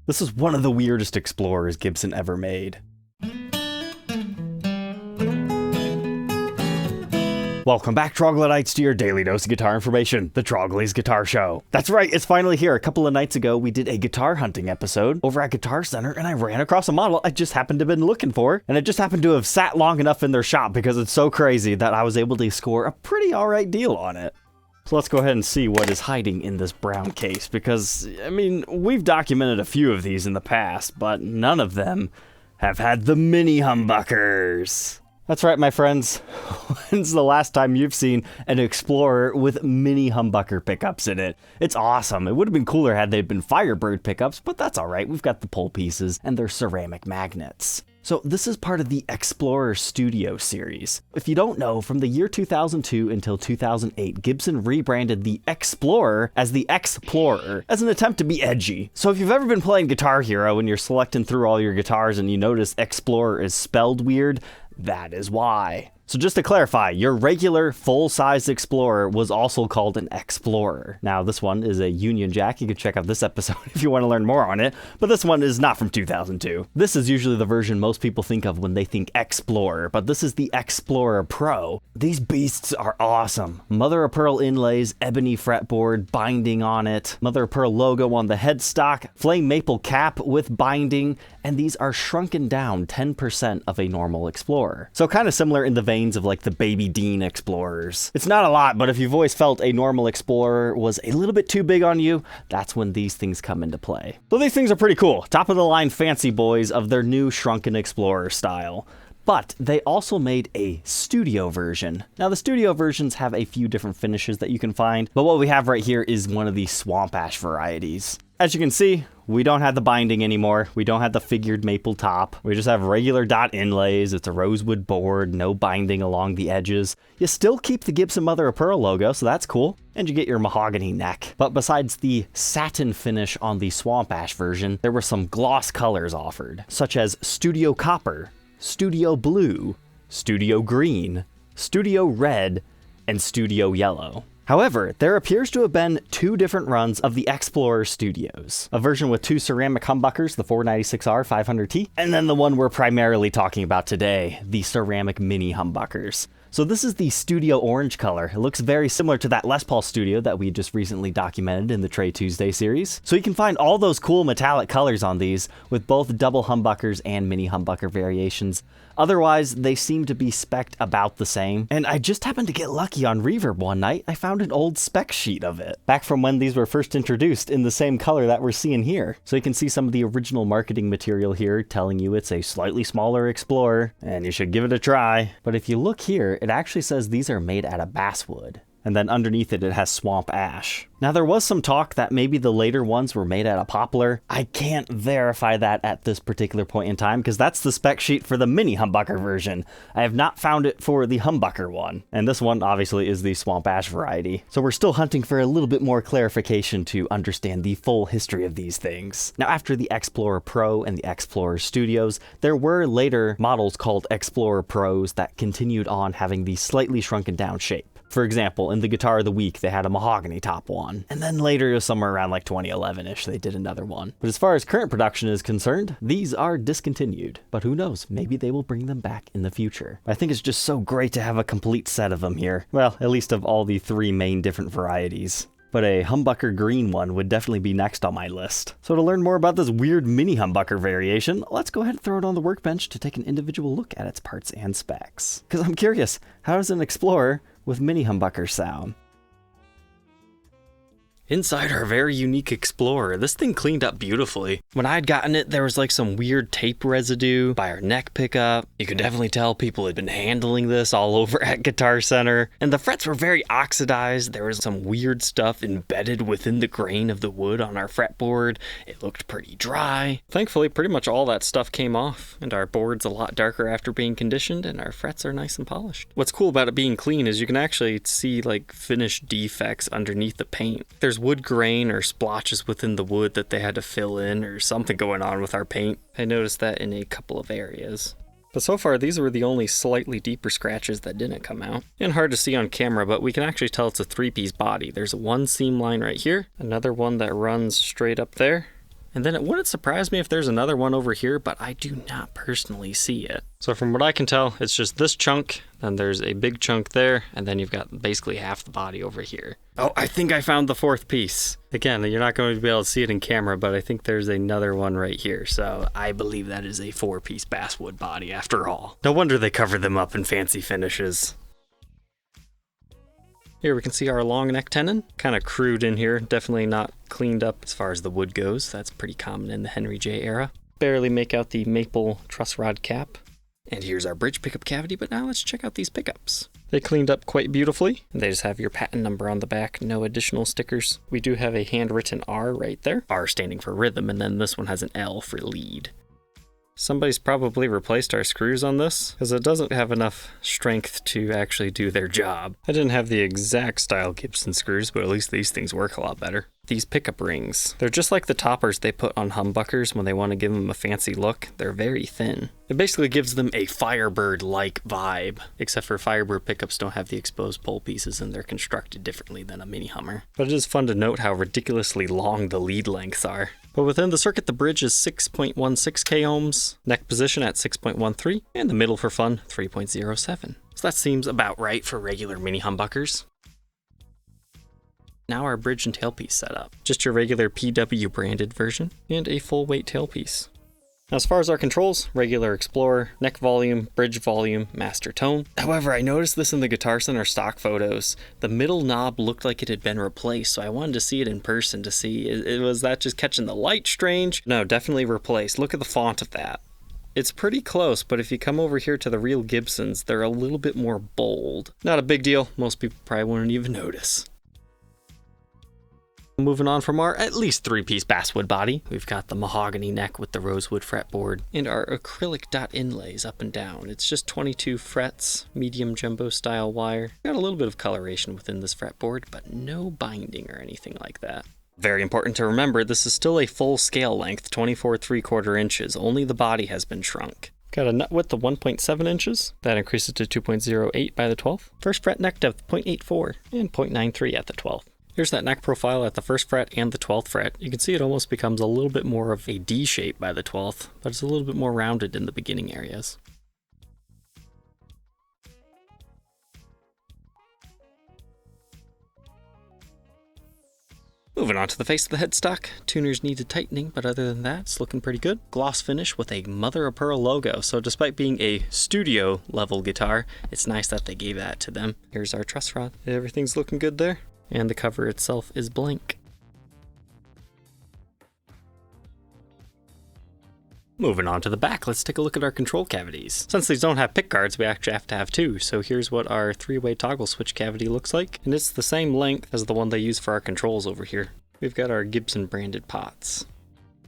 This is one of the weirdest Explorers Gibson ever made. Welcome back, Troglodytes, to your daily dose of guitar information, the Trogly's Guitar Show. That's right, it's finally here. A couple of nights ago, we did a guitar hunting episode over at Guitar Center, and I ran across a model I just happened to have been looking for, and it just happened to have sat long enough in their shop because it's so crazy that I was able to score a pretty alright deal on it. So let's go ahead and see what is hiding in this brown case, because, I mean, we've documented a few of these in the past, but none of them have had the MINI-Humbuckers. That's right, my friends. When's the last time you've seen an Explorer with MINI-Humbucker pickups in it? It's awesome. It would have been cooler had they been Firebird pickups, but that's alright. We've got the pull pieces and their ceramic magnets. So this is part of the X-Plorer Studio series. If you don't know, from the year 2002 until 2008, Gibson rebranded the X-Plorer as the X-Plorer as an attempt to be edgy. So if you've ever been playing Guitar Hero and you're selecting through all your guitars and you notice X-Plorer is spelled weird, that is why. So just to clarify, your regular full-size Explorer was also called an X-Plorer. Now this one is a Union Jack. You can check out this episode if you want to learn more on it, but this one is not from 2002. This is usually the version most people think of when they think Explorer, but this is the X-Plorer Pro. These beasts are awesome. Mother of pearl inlays, ebony fretboard, binding on it, mother of pearl logo on the headstock, flame maple cap with binding, and these are shrunken down 10% of a normal Explorer. So kind of similar in the vein of like the Baby Dean Explorers. It's not a lot, but if you've always felt a normal Explorer was a little bit too big on you, that's when these things come into play. So these things are pretty cool. Top of the line fancy boys of their new shrunken Explorer style. But they also made a studio version. Now the studio versions have a few different finishes that you can find, but what we have right here is one of the swamp ash varieties. As you can see, we don't have the binding anymore. We don't have the figured maple top. We just have regular dot inlays. It's a rosewood board, no binding along the edges. You still keep the Gibson mother of pearl logo, so that's cool. And you get your mahogany neck. But besides the satin finish on the swamp ash version, there were some gloss colors offered, such as Studio Copper, Studio Blue, Studio Green, Studio Red, and Studio Yellow. However, there appears to have been two different runs of the X-Plorer Studios. A version with two ceramic humbuckers, the 496R 500T, and then the one we're primarily talking about today, the ceramic MINI-Humbuckers. So this is the Studio Orange color. It looks very similar to that Les Paul Studio that we just recently documented in the Trey Tuesday series. So you can find all those cool metallic colors on these with both double humbuckers and MINI-Humbucker variations. Otherwise, they seem to be spec'd about the same. And I just happened to get lucky on Reverb one night. I found an old spec sheet of it, back from when these were first introduced in the same color that we're seeing here. So you can see some of the original marketing material here telling you it's a slightly smaller Explorer, and you should give it a try. But if you look here, it actually says these are made out of basswood. And then underneath it, it has swamp ash. Now there was some talk that maybe the later ones were made out of poplar. I can't verify that at this particular point in time because that's the spec sheet for the MINI-Humbucker version. I have not found it for the humbucker one. And this one obviously is the swamp ash variety. So we're still hunting for a little bit more clarification to understand the full history of these things. Now after the X-Plorer Pro and the X-Plorer Studios, there were later models called X-Plorer Pros that continued on having the slightly shrunken down shape. For example, in the Guitar of the Week, they had a mahogany top one. And then later, somewhere around like 2011-ish, they did another one. But as far as current production is concerned, these are discontinued. But who knows, maybe they will bring them back in the future. I think it's just so great to have a complete set of them here. Well, at least of all the three main different varieties. But a humbucker green one would definitely be next on my list. So to learn more about this weird MINI-Humbucker variation, let's go ahead and throw it on the workbench to take an individual look at its parts and specs. Because I'm curious, how does an Explorer with MINI-Humbucker sound? Inside our very unique Explorer, this thing cleaned up beautifully. When I had gotten it, there was like some weird tape residue by our neck pickup. You could definitely tell people had been handling this all over at Guitar Center. And the frets were very oxidized. There was some weird stuff embedded within the grain of the wood on our fretboard. It looked pretty dry. Thankfully, pretty much all that stuff came off, and our board's a lot darker after being conditioned, and our frets are nice and polished. What's cool about it being clean is you can actually see like finish defects underneath the paint. There's wood grain or splotches within the wood that they had to fill in or something going on with our paint. I noticed that in a couple of areas. But so far, these were the only slightly deeper scratches that didn't come out. And hard to see on camera, but we can actually tell it's a three-piece body. There's one seam line right here, another one that runs straight up there, And then it wouldn't surprise me if there's another one over here, but I do not personally see it. So from what I can tell, it's just this chunk, then there's a big chunk there, and then you've got basically half the body over here. Oh, I think I found the fourth piece. Again, you're not going to be able to see it in camera, but I think there's another one right here. So I believe that is a 4-piece basswood body after all. No wonder they cover them up in fancy finishes. Here we can see our long neck tenon, kind of crude in here, definitely not cleaned up as far as the wood goes. That's pretty common in the Henry J era. Barely make out the maple truss rod cap. And here's our bridge pickup cavity, but now let's check out these pickups. They cleaned up quite beautifully. They just have your patent number on the back, no additional stickers. We do have a handwritten R right there, R standing for rhythm, and then this one has an L for lead. Somebody's probably replaced our screws on this, because it doesn't have enough strength to actually do their job. I didn't have the exact style Gibson screws, but at least these things work a lot better. These pickup rings, they're just like the toppers they put on humbuckers when they want to give them a fancy look. They're very thin. It basically gives them a Firebird-like vibe, except for Firebird pickups don't have the exposed pole pieces and they're constructed differently than a Mini-Hummer. But it is fun to note how ridiculously long the lead lengths are. But within the circuit, the bridge is 6.16 k ohms, neck position at 6.13, and the middle for fun, 3.07. So that seems about right for regular Mini-Humbuckers. Now our bridge and tailpiece setup. Just your regular PW branded version, and a full weight tailpiece. Now, as far as our controls, regular X-Plorer, neck volume, bridge volume, master tone. However, I noticed this in the Guitar Center stock photos. The middle knob looked like it had been replaced, so I wanted to see it in person to see, was that just catching the light strange? No, definitely replaced. Look at the font of that. It's pretty close, but if you come over here to the real Gibsons, they're a little bit more bold. Not a big deal, most people probably wouldn't even notice. Moving on from our at least 3-piece basswood body, we've got the mahogany neck with the rosewood fretboard and our acrylic dot inlays up and down. It's just 22 frets, medium jumbo style wire. Got a little bit of coloration within this fretboard, but no binding or anything like that. Very important to remember, this is still a full scale length, 24 3/4 inches. Only the body has been shrunk. Got a nut width of 1.7 inches. That increases to 2.08 by the 12th. First fret neck depth 0.84 and 0.93 at the 12th. Here's that neck profile at the 1st fret and the 12th fret. You can see it almost becomes a little bit more of a D shape by the 12th, but it's a little bit more rounded in the beginning areas. Moving on to the face of the headstock. Tuners needed tightening, but other than that, it's looking pretty good. Gloss finish with a mother of pearl logo, so despite being a studio level guitar, it's nice that they gave that to them. Here's our truss rod. Everything's looking good there. And the cover itself is blank. Moving on to the back, let's take a look at our control cavities. Since these don't have pick guards, we actually have to have 2, so here's what our 3-way toggle switch cavity looks like, and it's the same length as the one they use for our controls over here. We've got our Gibson branded pots,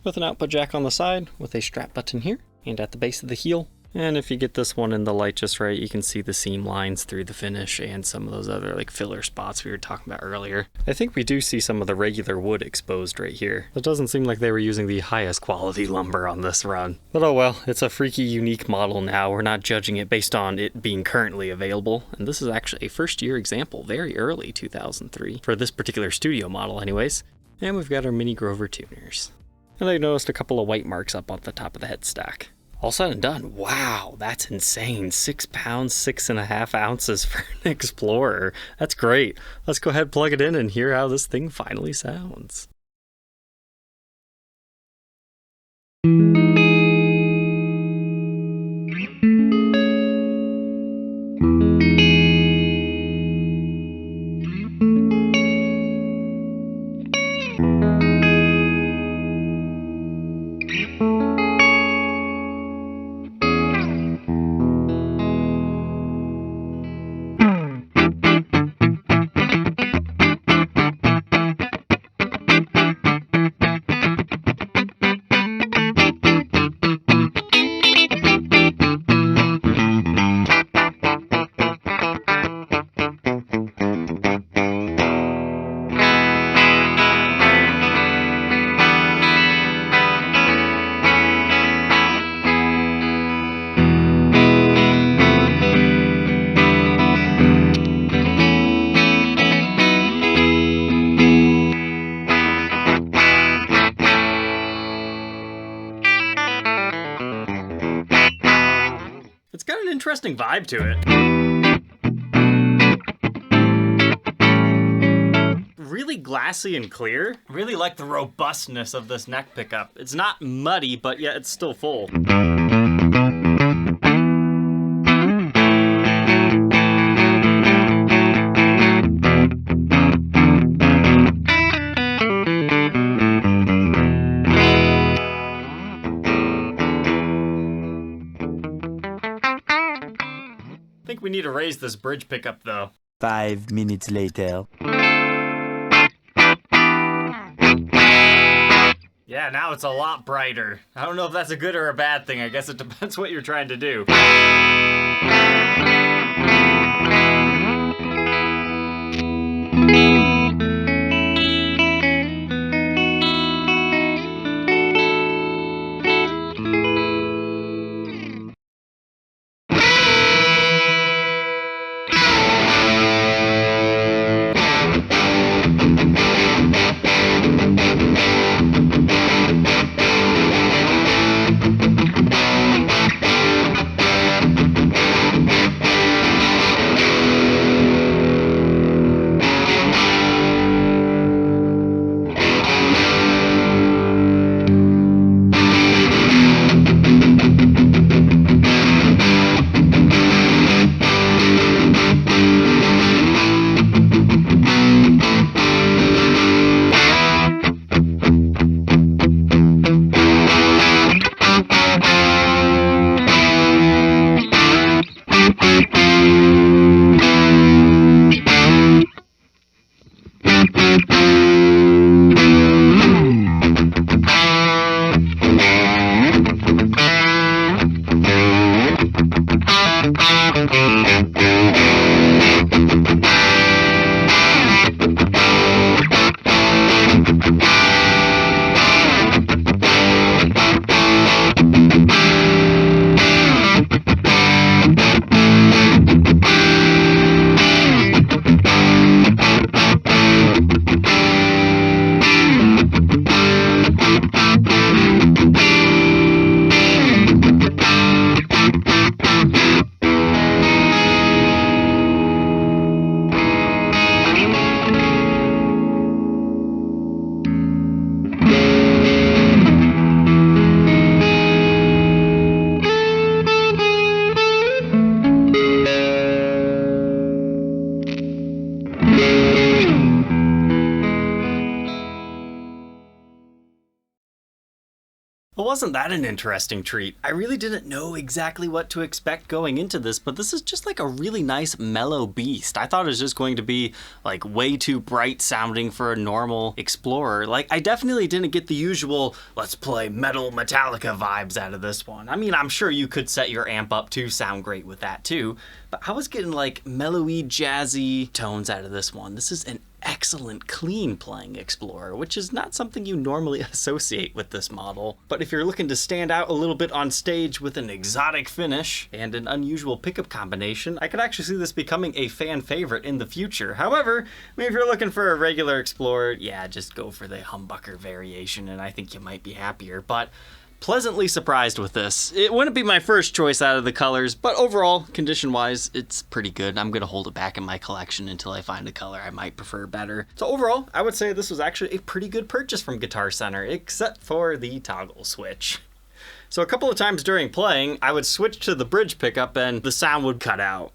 with an output jack on the side, with a strap button here, and at the base of the heel. And if you get this one in the light just right, you can see the seam lines through the finish and some of those other like filler spots we were talking about earlier. I think we do see some of the regular wood exposed right here. It doesn't seem like they were using the highest quality lumber on this run. But oh well, it's a freaky unique model now. We're not judging it based on it being currently available. And this is actually a first year example, very early 2003, for this particular studio model anyways. And we've got our Mini Grover tuners. And I noticed a couple of white marks up on the top of the headstock. All said and done, wow, that's insane. 6 pounds, 6.5 ounces for an X-Plorer. That's great. Let's go ahead, plug it in, and hear how this thing finally sounds. It's got an interesting vibe to it. Really glassy and clear. Really like the robustness of this neck pickup. It's not muddy, but yet it's still full. I think we need to raise this bridge pickup though. 5 minutes later. Yeah, now it's a lot brighter. I don't know if that's a good or a bad thing. I guess it depends what you're trying to do. Well, wasn't that an interesting treat? I really didn't know exactly what to expect going into this, but this is just like a really nice mellow beast. I thought it was just going to be like way too bright sounding for a normal Explorer. Like, I definitely didn't get the usual let's play metal Metallica vibes out of this one. I mean, I'm sure you could set your amp up to sound great with that too, but I was getting like mellowy, jazzy tones out of this one. This is an excellent clean playing Explorer, which is not something you normally associate with this model. But if you're looking to stand out a little bit on stage with an exotic finish and an unusual pickup combination, I could actually see this becoming a fan favorite in the future. However, I mean, if you're looking for a regular Explorer, yeah, just go for the humbucker variation and I think you might be happier. But pleasantly surprised with this. It wouldn't be my first choice out of the colors, but overall, condition-wise, it's pretty good. I'm gonna hold it back in my collection until I find a color I might prefer better. So overall, I would say this was actually a pretty good purchase from Guitar Center, except for the toggle switch. So a couple of times during playing, I would switch to the bridge pickup and the sound would cut out.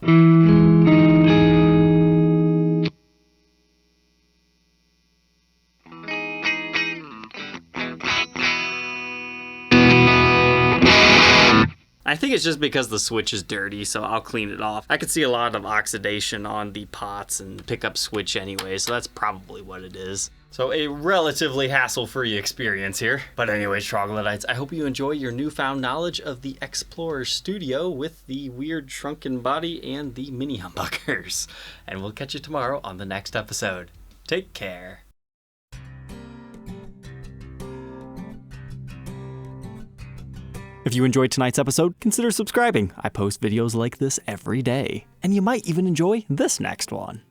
I think it's just because the switch is dirty, so I'll clean it off. I could see a lot of oxidation on the pots and pickup switch anyway, so that's probably what it is. So a relatively hassle-free experience here. But anyways, Troglodytes, I hope you enjoy your newfound knowledge of the X-Plorer Studio with the weird shrunken body and the MINI-Humbuckers. And we'll catch you tomorrow on the next episode. Take care. If you enjoyed tonight's episode, consider subscribing. I post videos like this every day. And you might even enjoy this next one.